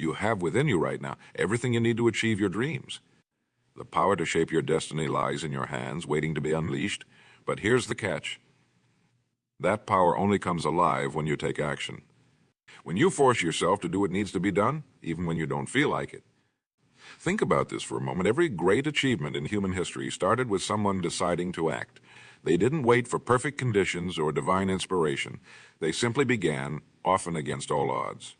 You have within you right now everything you need to achieve your dreams. The power to shape your destiny lies in your hands, waiting to be unleashed. But here's the catch. That power only comes alive when you take action. When you force yourself to do what needs to be done, even when you don't feel like it. Think about this for a moment. Every great achievement in human history started with someone deciding to act. They didn't wait for perfect conditions or divine inspiration. They simply began, often against all odds.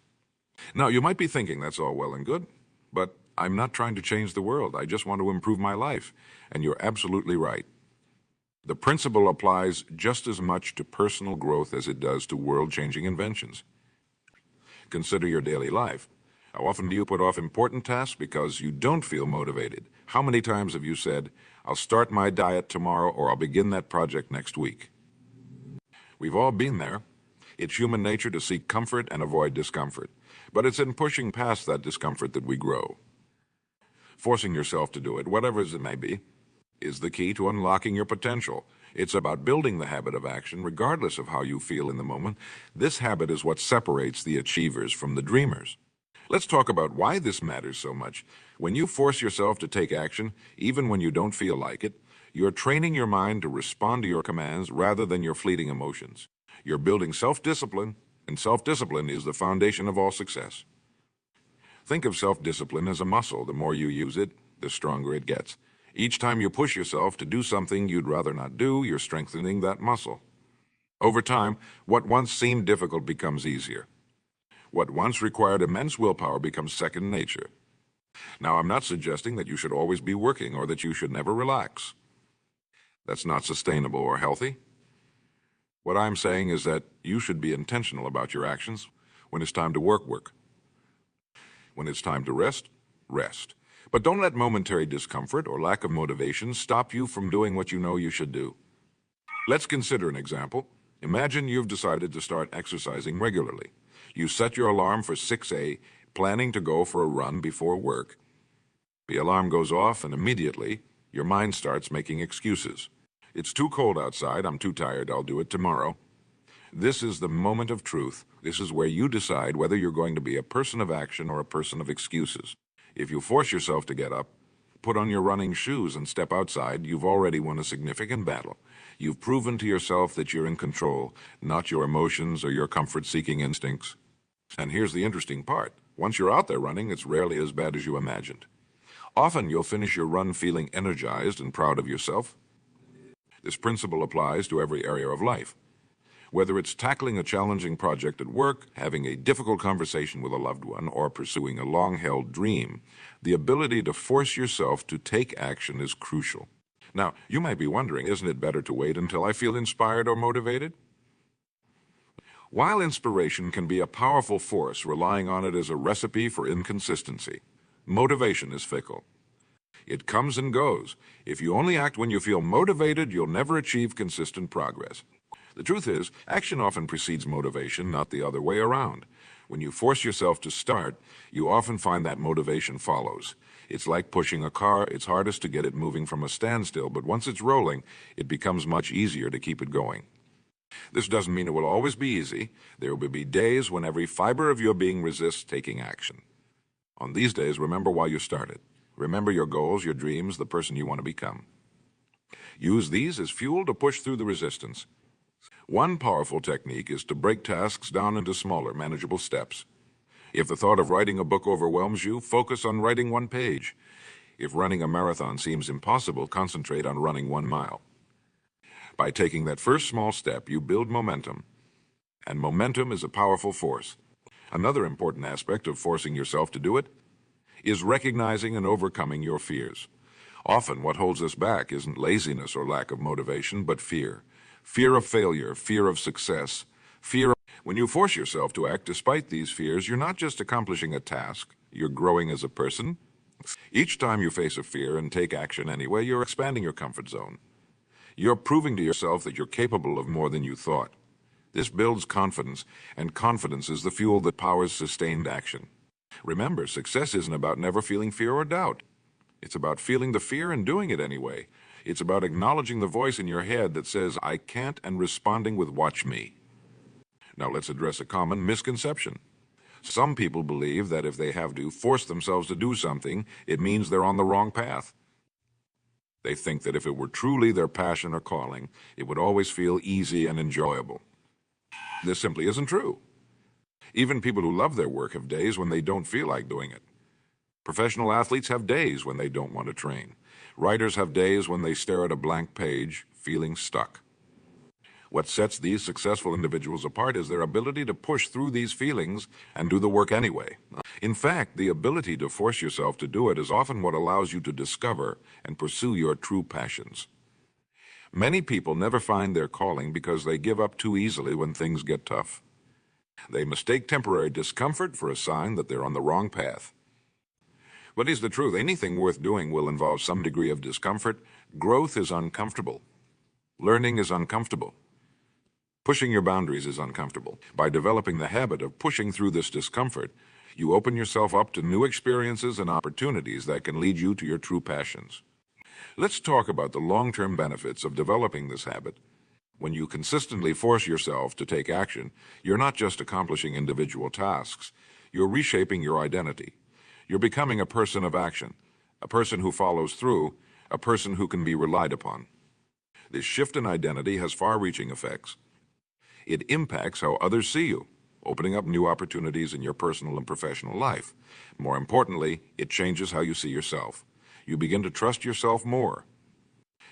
Now, you might be thinking that's all well and good, but I'm not trying to change the world. I just want to improve my life. And you're absolutely right. The principle applies just as much to personal growth as it does to world-changing inventions. Consider your daily life. How often do you put off important tasks because you don't feel motivated? How many times have you said, I'll start my diet tomorrow or I'll begin that project next week? We've all been there. It's human nature to seek comfort and avoid discomfort. But it's in pushing past that discomfort that we grow. Forcing yourself to do it, whatever it may be, is the key to unlocking your potential. It's about building the habit of action regardless of how you feel in the moment. This habit is what separates the achievers from the dreamers. Let's talk about why this matters so much. When you force yourself to take action, even when you don't feel like it, you're training your mind to respond to your commands rather than your fleeting emotions. You're building self-discipline, and self-discipline is the foundation of all success. Think of self-discipline as a muscle. The more you use it, the stronger it gets. Each time you push yourself to do something you'd rather not do, you're strengthening that muscle. Over time, what once seemed difficult becomes easier. What once required immense willpower becomes second nature. Now, I'm not suggesting that you should always be working or that you should never relax. That's not sustainable or healthy. What I'm saying is that you should be intentional about your actions. When it's time to work, work. When it's time to rest, rest. But don't let momentary discomfort or lack of motivation stop you from doing what you know you should do. Let's consider an example. Imagine you've decided to start exercising regularly. You set your alarm for 6 a.m., planning to go for a run before work. The alarm goes off and immediately your mind starts making excuses. It's too cold outside, I'm too tired, I'll do it tomorrow. This is the moment of truth. This is where you decide whether you're going to be a person of action or a person of excuses. If you force yourself to get up, put on your running shoes and step outside, you've already won a significant battle. You've proven to yourself that you're in control, not your emotions or your comfort-seeking instincts. And here's the interesting part. Once you're out there running, it's rarely as bad as you imagined. Often you'll finish your run feeling energized and proud of yourself. This principle applies to every area of life. Whether it's tackling a challenging project at work, having a difficult conversation with a loved one, or pursuing a long-held dream, the ability to force yourself to take action is crucial. Now, you might be wondering, isn't it better to wait until I feel inspired or motivated? While inspiration can be a powerful force, relying on it is a recipe for inconsistency. Motivation is fickle. It comes and goes. If you only act when you feel motivated, you'll never achieve consistent progress. The truth is, action often precedes motivation, not the other way around. When you force yourself to start, you often find that motivation follows. It's like pushing a car. It's hardest to get it moving from a standstill, but once it's rolling, it becomes much easier to keep it going. This doesn't mean it will always be easy. There will be days when every fiber of your being resists taking action. On these days, remember why you started. Remember your goals, your dreams, the person you want to become. Use these as fuel to push through the resistance. One powerful technique is to break tasks down into smaller, manageable steps. If the thought of writing a book overwhelms you, focus on writing 1 page. If running a marathon seems impossible, concentrate on running 1 mile. By taking that first small step, you build momentum. And momentum is a powerful force. Another important aspect of forcing yourself to do it is recognizing and overcoming your fears. Often what holds us back isn't laziness or lack of motivation, but fear. Fear of failure, fear of success, When you force yourself to act despite these fears, you're not just accomplishing a task, you're growing as a person. Each time you face a fear and take action anyway, you're expanding your comfort zone. You're proving to yourself that you're capable of more than you thought. This builds confidence, and confidence is the fuel that powers sustained action. Remember, success isn't about never feeling fear or doubt. It's about feeling the fear and doing it anyway. It's about acknowledging the voice in your head that says, I can't, and responding with watch me. Now let's address a common misconception. Some people believe that if they have to force themselves to do something, it means they're on the wrong path. They think that if it were truly their passion or calling, it would always feel easy and enjoyable. This simply isn't true. Even people who love their work have days when they don't feel like doing it. Professional athletes have days when they don't want to train. Writers have days when they stare at a blank page, feeling stuck. What sets these successful individuals apart is their ability to push through these feelings and do the work anyway. In fact, the ability to force yourself to do it is often what allows you to discover and pursue your true passions. Many people never find their calling because they give up too easily when things get tough. They mistake temporary discomfort for a sign that they're on the wrong path. But here's the truth: anything worth doing will involve some degree of discomfort. Growth is uncomfortable. Learning is uncomfortable. Pushing your boundaries is uncomfortable. By developing the habit of pushing through this discomfort, you open yourself up to new experiences and opportunities that can lead you to your true passions. Let's talk about the long-term benefits of developing this habit. When you consistently force yourself to take action, you're not just accomplishing individual tasks, you're reshaping your identity. You're becoming a person of action, a person who follows through, a person who can be relied upon. This shift in identity has far-reaching effects. It impacts how others see you, opening up new opportunities in your personal and professional life. More importantly, it changes how you see yourself. You begin to trust yourself more.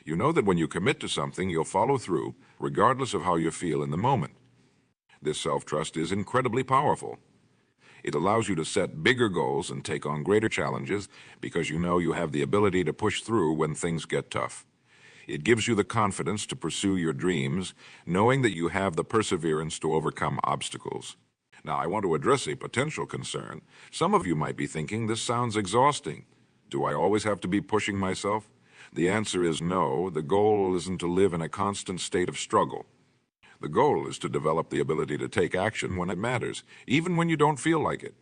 You know that when you commit to something, you'll follow through, regardless of how you feel in the moment. This self-trust is incredibly powerful. It allows you to set bigger goals and take on greater challenges because you know you have the ability to push through when things get tough. It gives you the confidence to pursue your dreams, knowing that you have the perseverance to overcome obstacles. Now, I want to address a potential concern. Some of you might be thinking, this sounds exhausting. Do I always have to be pushing myself? The answer is no. The goal isn't to live in a constant state of struggle. The goal is to develop the ability to take action when it matters, even when you don't feel like it.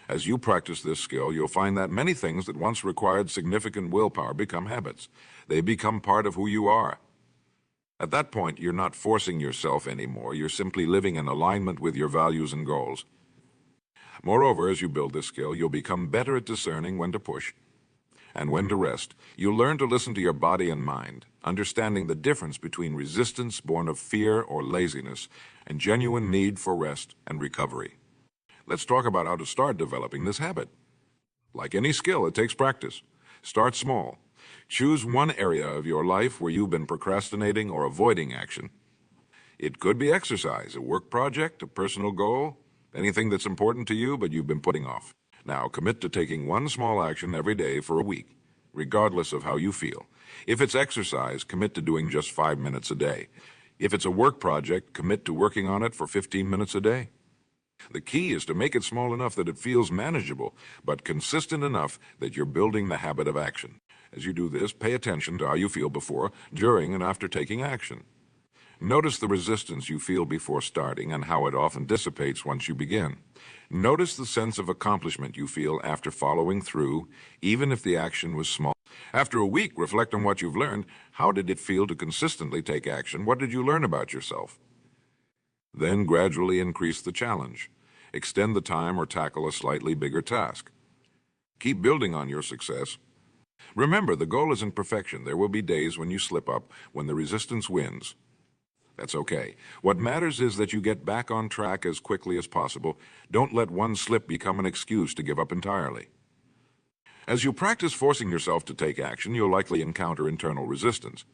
As you practice this skill, you'll find that many things that once required significant willpower become habits. They become part of who you are. At that point, you're not forcing yourself anymore. You're simply living in alignment with your values and goals. Moreover, as you build this skill, you'll become better at discerning when to push and when to rest. You'll learn to listen to your body and mind, understanding the difference between resistance born of fear or laziness and genuine need for rest and recovery. Let's talk about how to start developing this habit. Like any skill, it takes practice. Start small. Choose one area of your life where you've been procrastinating or avoiding action. It could be exercise, a work project, a personal goal, anything that's important to you but you've been putting off. Now, commit to taking one small action every day for a week, regardless of how you feel. If it's exercise, commit to doing just 5 minutes a day. If it's a work project, commit to working on it for 15 minutes a day. The key is to make it small enough that it feels manageable, but consistent enough that you're building the habit of action. As you do this, pay attention to how you feel before, during, and after taking action. Notice the resistance you feel before starting and how it often dissipates once you begin. Notice the sense of accomplishment you feel after following through, even if the action was small. After a week, reflect on what you've learned. How did it feel to consistently take action? What did you learn about yourself? Then gradually increase the challenge. Extend the time or tackle a slightly bigger task. Keep building on your success. Remember, the goal isn't perfection. There will be days when you slip up, when the resistance wins. That's okay. What matters is that you get back on track as quickly as possible. Don't let one slip become an excuse to give up entirely. As you practice forcing yourself to take action, you'll likely encounter internal resistance.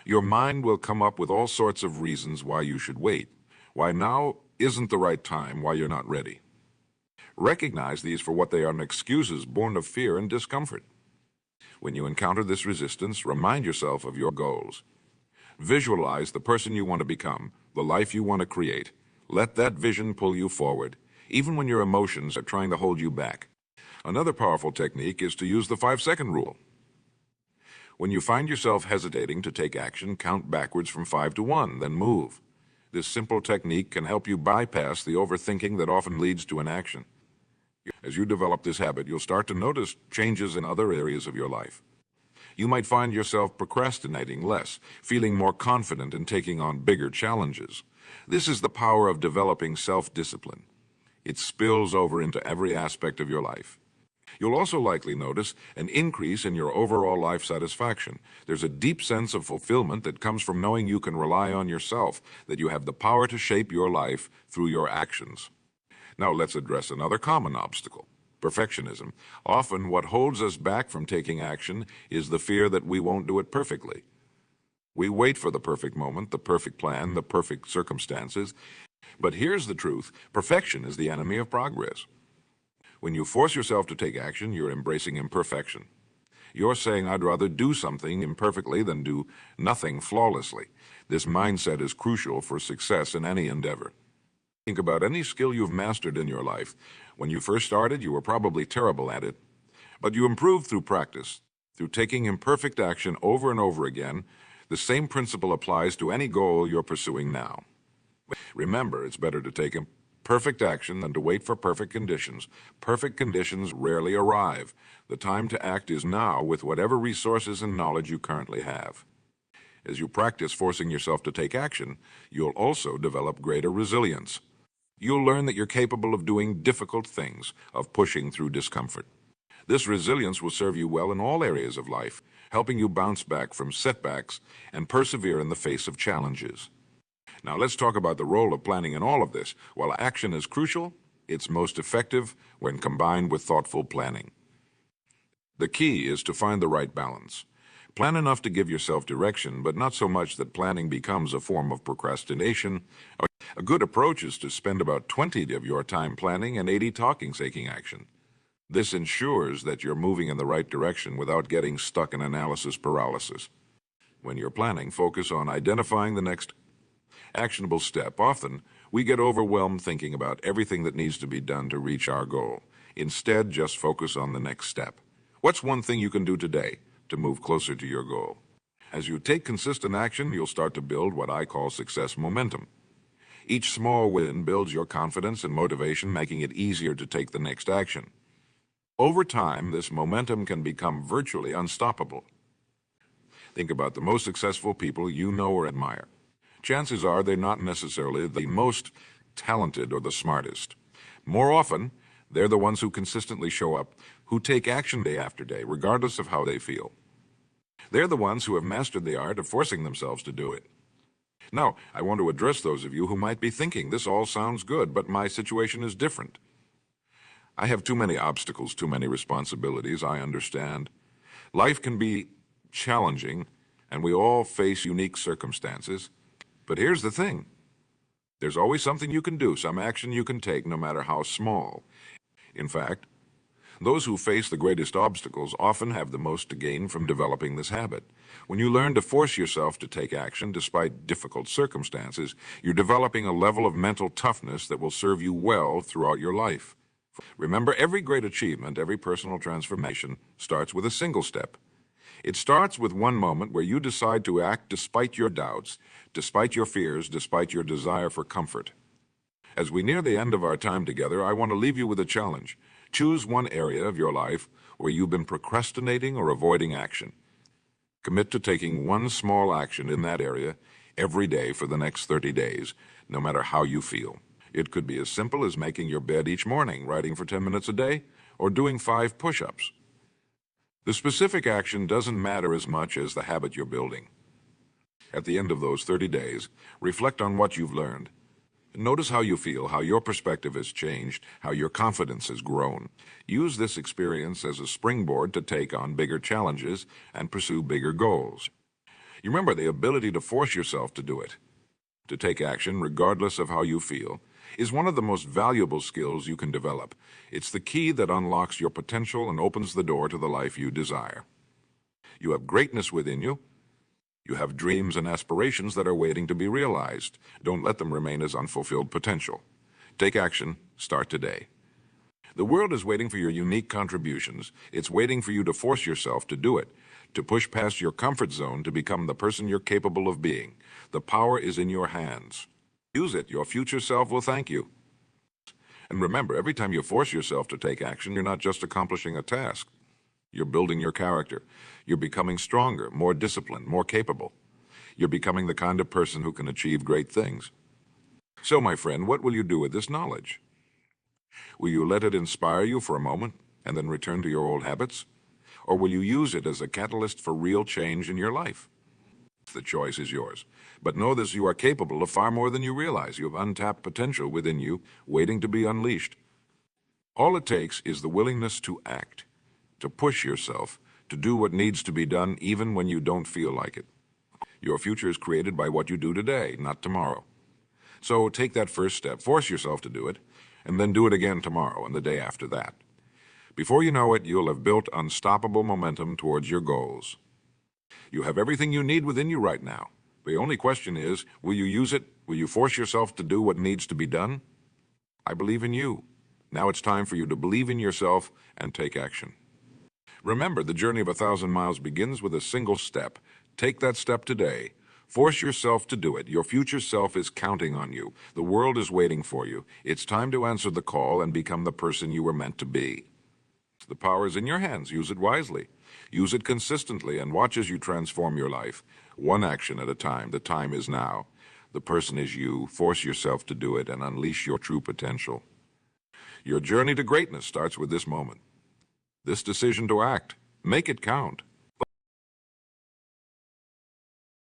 Your mind will come up with all sorts of reasons why you should wait, why now isn't the right time, why you're not ready. Recognize these for what they are: excuses born of fear and discomfort. When you encounter this resistance, remind yourself of your goals. Visualize the person you want to become, the life you want to create. Let that vision pull you forward, even when your emotions are trying to hold you back. Another powerful technique is to use the 5-second rule. When you find yourself hesitating to take action, count backwards from 5 to 1, then move. This simple technique can help you bypass the overthinking that often leads to inaction. As you develop this habit, you'll start to notice changes in other areas of your life. You might find yourself procrastinating less, feeling more confident in taking on bigger challenges. This is the power of developing self-discipline. It spills over into every aspect of your life. You'll also likely notice an increase in your overall life satisfaction. There's a deep sense of fulfillment that comes from knowing you can rely on yourself, that you have the power to shape your life through your actions. Now let's address another common obstacle: perfectionism. Often what holds us back from taking action is the fear that we won't do it perfectly. We wait for the perfect moment, the perfect plan, the perfect circumstances. But here's the truth: perfection is the enemy of progress. When you force yourself to take action, you're embracing imperfection. You're saying, I'd rather do something imperfectly than do nothing flawlessly. This mindset is crucial for success in any endeavor. Think about any skill you've mastered in your life. When you first started, you were probably terrible at it. But you improved through practice, through taking imperfect action over and over again. The same principle applies to any goal you're pursuing now. Remember, it's better to take perfect action than to wait for perfect conditions. Perfect conditions rarely arrive. The time to act is now with whatever resources and knowledge you currently have. As you practice forcing yourself to take action, you'll also develop greater resilience. You'll learn that you're capable of doing difficult things, of pushing through discomfort. This resilience will serve you well in all areas of life, helping you bounce back from setbacks and persevere in the face of challenges. Now let's talk about the role of planning in all of this. While action is crucial, it's most effective when combined with thoughtful planning. The key is to find the right balance. Plan enough to give yourself direction, but not so much that planning becomes a form of procrastination. A good approach is to spend about 20 of your time planning and 80 taking action. This ensures that you're moving in the right direction without getting stuck in analysis paralysis. When you're planning, focus on identifying the next actionable step. Often, we get overwhelmed thinking about everything that needs to be done to reach our goal. Instead, just focus on the next step. What's one thing you can do today to move closer to your goal? As you take consistent action, you'll start to build what I call success momentum. Each small win builds your confidence and motivation, making it easier to take the next action. Over time, this momentum can become virtually unstoppable. Think about the most successful people you know or admire. Chances are they're not necessarily the most talented or the smartest. More often, they're the ones who consistently show up, who take action day after day, regardless of how they feel. They're the ones who have mastered the art of forcing themselves to do it. Now, I want to address those of you who might be thinking, this all sounds good, but my situation is different. I have too many obstacles, too many responsibilities, I understand. Life can be challenging, and we all face unique circumstances. But here's the thing. There's always something you can do, some action you can take, no matter how small. In fact, those who face the greatest obstacles often have the most to gain from developing this habit. When you learn to force yourself to take action despite difficult circumstances, you're developing a level of mental toughness that will serve you well throughout your life. Remember, every great achievement, every personal transformation starts with a single step. It starts with one moment where you decide to act despite your doubts, despite your fears, despite your desire for comfort. As we near the end of our time together, I want to leave you with a challenge. Choose one area of your life where you've been procrastinating or avoiding action. Commit to taking one small action in that area every day for the next 30 days, no matter how you feel. It could be as simple as making your bed each morning, writing for 10 minutes a day, or doing 5 push-ups. The specific action doesn't matter as much as the habit you're building. At the end of those 30 days, reflect on what you've learned. Notice how you feel, how your perspective has changed, how your confidence has grown. Use this experience as a springboard to take on bigger challenges and pursue bigger goals. You remember, the ability to force yourself to do it, to take action regardless of how you feel, is one of the most valuable skills you can develop. It's the key that unlocks your potential and opens the door to the life you desire. You have greatness within you. You have dreams and aspirations that are waiting to be realized. Don't let them remain as unfulfilled potential. Take action. Start today. The world is waiting for your unique contributions. It's waiting for you to force yourself to do it, to push past your comfort zone to become the person you're capable of being. The power is in your hands. Use it. Your future self will thank you. And remember, every time you force yourself to take action, you're not just accomplishing a task. You're building your character. You're becoming stronger, more disciplined, more capable. You're becoming the kind of person who can achieve great things. So, my friend, what will you do with this knowledge? Will you let it inspire you for a moment and then return to your old habits? Or will you use it as a catalyst for real change in your life? The choice is yours. But know that you are capable of far more than you realize. You have untapped potential within you, waiting to be unleashed. All it takes is the willingness to act, to push yourself, to do what needs to be done even when you don't feel like it. Your future is created by what you do today, not tomorrow. So take that first step, force yourself to do it, and then do it again tomorrow and the day after that. Before you know it, you'll have built unstoppable momentum towards your goals. You have everything you need within you right now. The only question is, will you use it? Will you force yourself to do what needs to be done? I believe in you. Now it's time for you to believe in yourself and take action. Remember, the journey of 1,000 miles begins with a single step. Take that step today. Force yourself to do it. Your future self is counting on you. The world is waiting for you. It's time to answer the call and become the person you were meant to be. The power is in your hands. Use it wisely. Use it consistently and watch as you transform your life. One action at a time. The time is now. The person is you. Force yourself to do it and unleash your true potential. Your journey to greatness starts with this moment. This decision to act. Make it count.